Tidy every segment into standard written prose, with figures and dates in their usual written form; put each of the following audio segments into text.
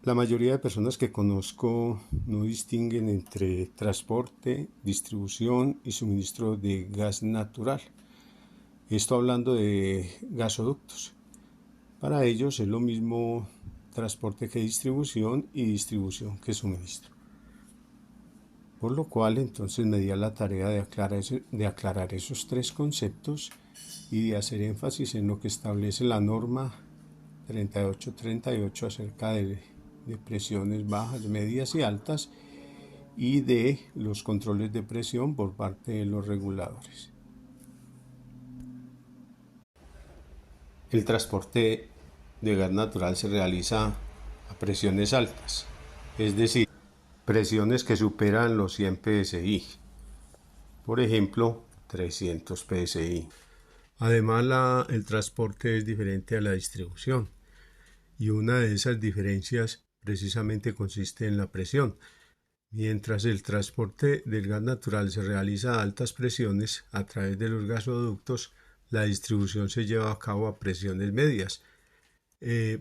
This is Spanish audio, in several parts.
La mayoría de personas que conozco no distinguen entre transporte, distribución y suministro de gas natural. Esto hablando de gasoductos. Para ellos es lo mismo transporte que distribución y distribución que suministro. Por lo cual entonces me di a la tarea de aclarar esos tres conceptos y de hacer énfasis en lo que establece la norma 3838 acerca de presiones bajas, medias y altas y de los controles de presión por parte de los reguladores. El transporte de gas natural se realiza a presiones altas, es decir, presiones que superan los 100 psi, por ejemplo, 300 psi. Además, el transporte es diferente a la distribución y una de esas diferencias precisamente consiste en la presión. Mientras el transporte del gas natural se realiza a altas presiones a través de los gasoductos, la distribución se lleva a cabo a presiones medias,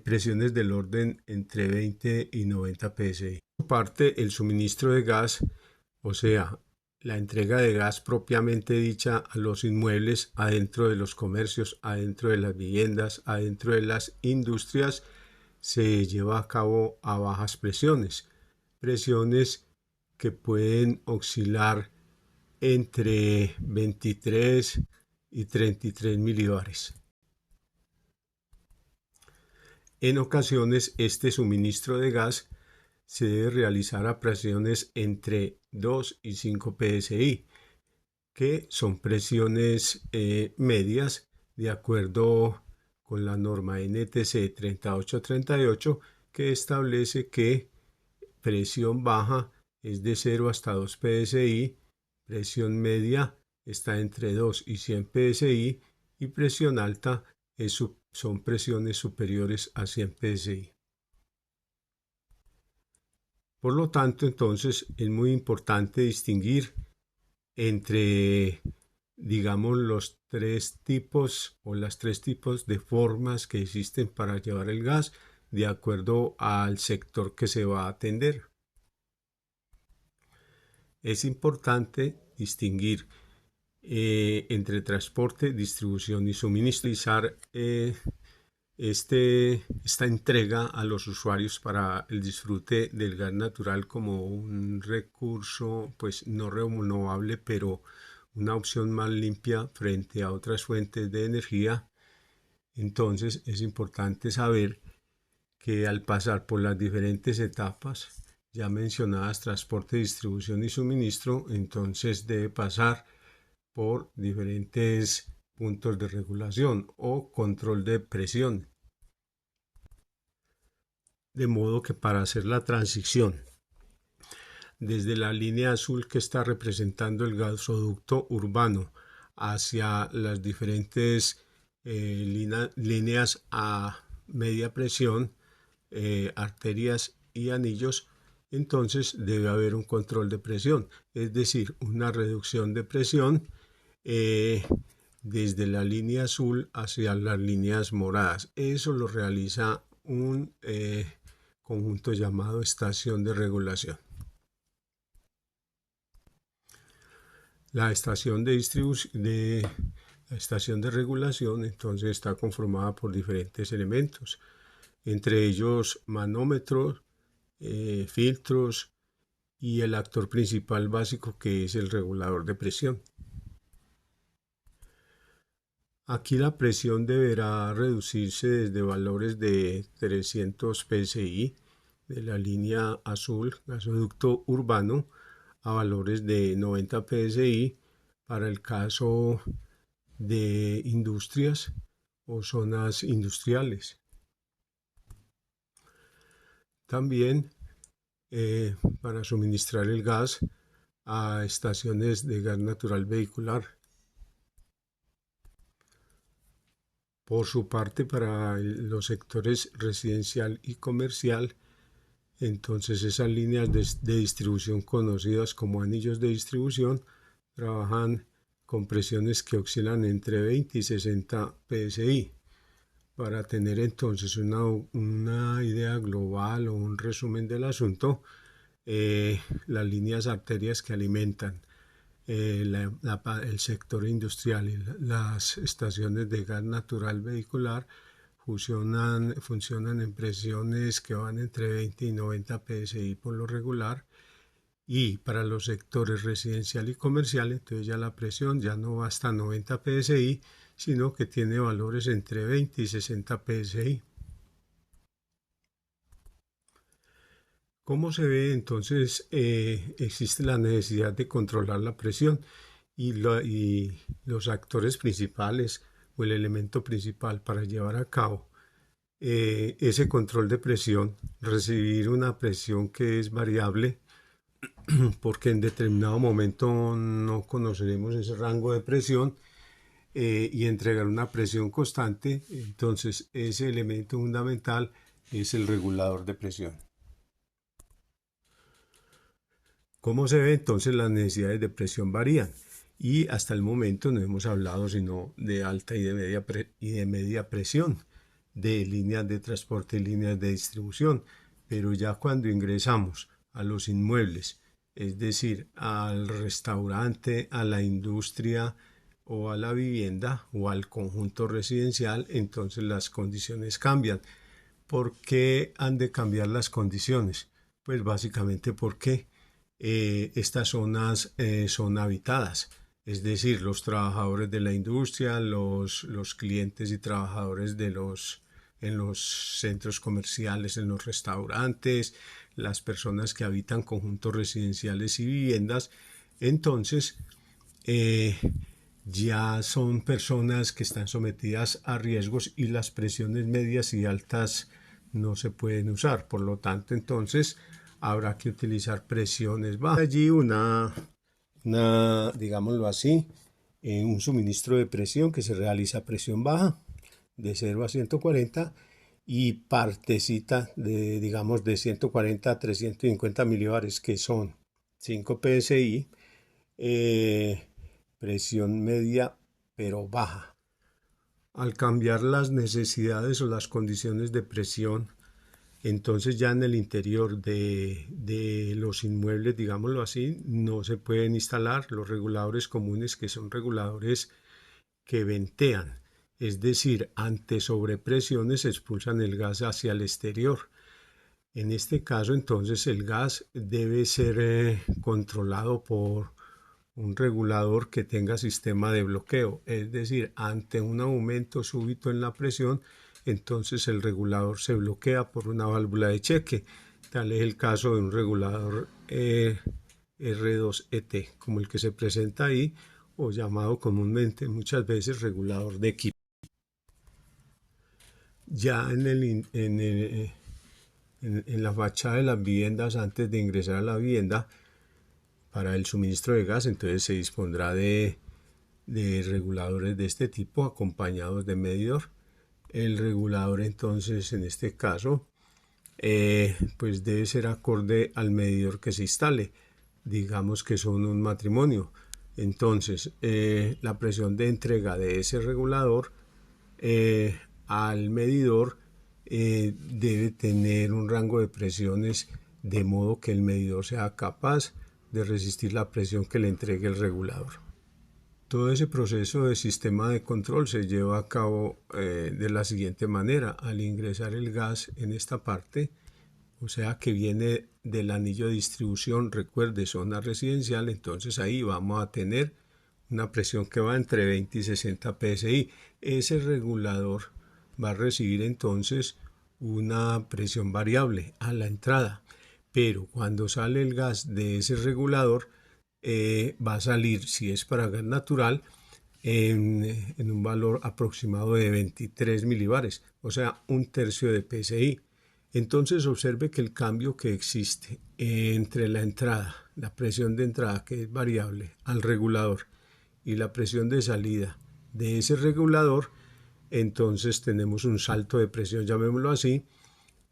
presiones del orden entre 20 y 90 psi. Por su parte, el suministro de gas, o sea, la entrega de gas propiamente dicha a los inmuebles, adentro de los comercios, adentro de las viviendas, adentro de las industrias, se lleva a cabo a bajas presiones. Presiones que pueden oscilar entre 23 y 33 milibares. En ocasiones, este suministro de gas se debe realizar a presiones entre 2 y 5 psi, que son presiones medias de acuerdo con la norma NTC 3838, que establece que presión baja es de 0 hasta 2 psi, presión media está entre 2 y 100 psi y presión alta son presiones superiores a 100 psi. Por lo tanto, entonces es muy importante distinguir entre, digamos, los tres tipos o las tres tipos de formas que existen para llevar el gas de acuerdo al sector que se va a atender. Es importante distinguir entre transporte, distribución y suministrar esta entrega a los usuarios para el disfrute del gas natural como un recurso pues no renovable, pero una opción más limpia frente a otras fuentes de energía. Entonces es importante saber que al pasar por las diferentes etapas ya mencionadas, transporte, distribución y suministro, entonces debe pasar por diferentes puntos de regulación o control de presión. De modo que para hacer la transición desde la línea azul que está representando el gasoducto urbano hacia las diferentes líneas a media presión, arterias y anillos, entonces debe haber un control de presión, es decir, una reducción de presión desde la línea azul hacia las líneas moradas. Eso lo realiza un conjunto llamado estación de regulación. La estación la estación de regulación entonces está conformada por diferentes elementos, entre ellos manómetros, filtros y el actor principal básico que es el regulador de presión. Aquí la presión deberá reducirse desde valores de 300 psi de la línea azul, gasoducto urbano, a valores de 90 psi para el caso de industrias o zonas industriales. También para suministrar el gas a estaciones de gas natural vehicular. Por su parte, para los sectores residencial y comercial, entonces esas líneas de distribución conocidas como anillos de distribución trabajan con presiones que oscilan entre 20 y 60 psi. Para tener entonces una idea global o un resumen del asunto, las líneas arterias que alimentan el sector industrial y las estaciones de gas natural vehicular funcionan en presiones que van entre 20 y 90 psi por lo regular, y para los sectores residencial y comercial, entonces ya la presión ya no va hasta 90 psi, sino que tiene valores entre 20 y 60 psi. ¿Cómo se ve entonces? Existe la necesidad de controlar la presión y los actores principales o el elemento principal para llevar a cabo ese control de presión, recibir una presión que es variable, porque en determinado momento no conoceremos ese rango de presión, y entregar una presión constante. Entonces ese elemento fundamental es el regulador de presión. ¿Cómo se ve? Entonces las necesidades de presión varían y hasta el momento no hemos hablado sino de alta y de media presión, de líneas de transporte y líneas de distribución, pero ya cuando ingresamos a los inmuebles, es decir, al restaurante, a la industria o a la vivienda o al conjunto residencial, entonces las condiciones cambian. ¿Por qué han de cambiar las condiciones? Pues básicamente porque estas zonas son habitadas, es decir, los trabajadores de la industria, los clientes y trabajadores en los centros comerciales, en los restaurantes, las personas que habitan conjuntos residenciales y viviendas, entonces ya son personas que están sometidas a riesgos y las presiones medias y altas no se pueden usar. Por lo tanto, entonces habrá que utilizar presiones bajas. Allí digámoslo así, un suministro de presión que se realiza a presión baja de 0 a 140 y partecita de, digamos, de 140 a 350 milibares, que son 5 psi, presión media pero baja. Al cambiar las necesidades o las condiciones de presión, entonces ya en el interior de los inmuebles, digámoslo así, no se pueden instalar los reguladores comunes, que son reguladores que ventean, es decir, ante sobrepresiones expulsan el gas hacia el exterior. En este caso, entonces, el gas debe ser controlado por un regulador que tenga sistema de bloqueo, es decir, ante un aumento súbito en la presión, entonces el regulador se bloquea por una válvula de cheque. Tal es el caso de un regulador R2ET, como el que se presenta ahí, o llamado comúnmente muchas veces regulador de equipo. Ya en la fachada de las viviendas, antes de ingresar a la vivienda, para el suministro de gas, entonces se dispondrá de reguladores de este tipo acompañados de medidor. El regulador, entonces, en este caso, pues debe ser acorde al medidor que se instale. Digamos que son un matrimonio. Entonces, la presión de entrega de ese regulador al medidor debe tener un rango de presiones de modo que el medidor sea capaz de resistir la presión que le entregue el regulador. Todo ese proceso de sistema de control se lleva a cabo de la siguiente manera. Al ingresar el gas en esta parte, o sea que viene del anillo de distribución, recuerde, zona residencial, entonces ahí vamos a tener una presión que va entre 20 y 60 psi. Ese regulador va a recibir entonces una presión variable a la entrada, pero cuando sale el gas de ese regulador, va a salir, si es para gas natural, en un valor aproximado de 23 milibares, o sea, un tercio de psi. Entonces observe que el cambio que existe entre la entrada, la presión de entrada, que es variable, al regulador, y la presión de salida de ese regulador, entonces tenemos un salto de presión, llamémoslo así,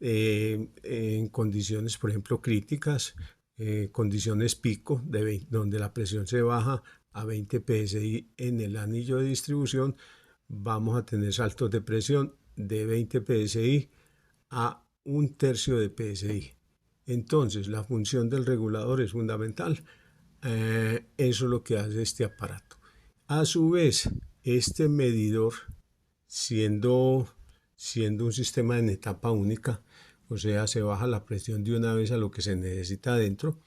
en condiciones, por ejemplo, críticas, condiciones pico, donde la presión se baja a 20 psi en el anillo de distribución, vamos a tener saltos de presión de 20 psi a 1/3 de psi. Entonces, la función del regulador es fundamental. Eso es lo que hace este aparato. A su vez, este medidor, siendo un sistema en etapa única, o sea, se baja la presión de una vez a lo que se necesita adentro.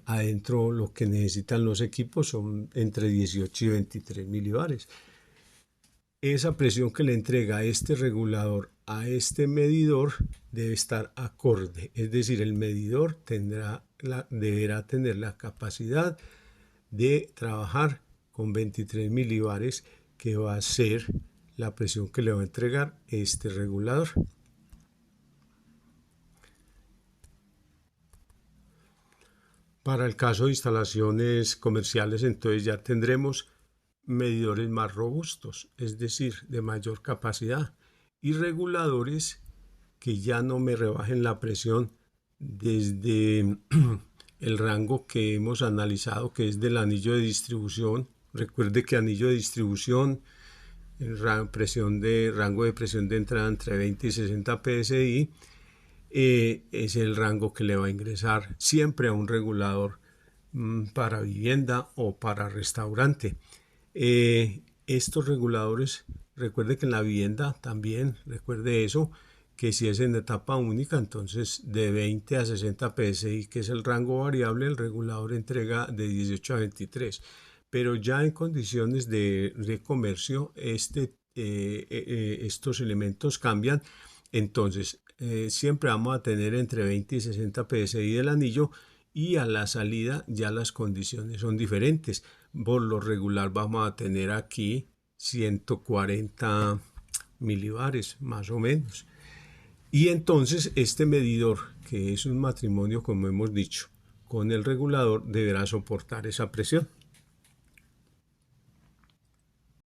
Adentro lo que necesitan los equipos son entre 18 y 23 milibares. Esa presión que le entrega este regulador a este medidor debe estar acorde, es decir, el medidor deberá tener la capacidad de trabajar con 23 milibares, que va a ser la presión que le va a entregar este regulador. Para el caso de instalaciones comerciales, entonces ya tendremos medidores más robustos, es decir, de mayor capacidad, y reguladores que ya no me rebajen la presión desde el rango que hemos analizado, que es del anillo de distribución. Recuerde que anillo de distribución, el rango de presión de entrada entre 20 y 60 psi, es el rango que le va a ingresar siempre a un regulador para vivienda o para restaurante. Estos reguladores, recuerde que en la vivienda también, recuerde eso, que si es en etapa única, entonces de 20 a 60 psi, que es el rango variable, el regulador entrega de 18 a 23. Pero ya en condiciones de comercio, estos elementos cambian. Entonces, siempre vamos a tener entre 20 y 60 psi del anillo, y a la salida ya las condiciones son diferentes. Por lo regular vamos a tener aquí 140 milibares más o menos. Y entonces este medidor, que es un matrimonio como hemos dicho, con el regulador, deberá soportar esa presión.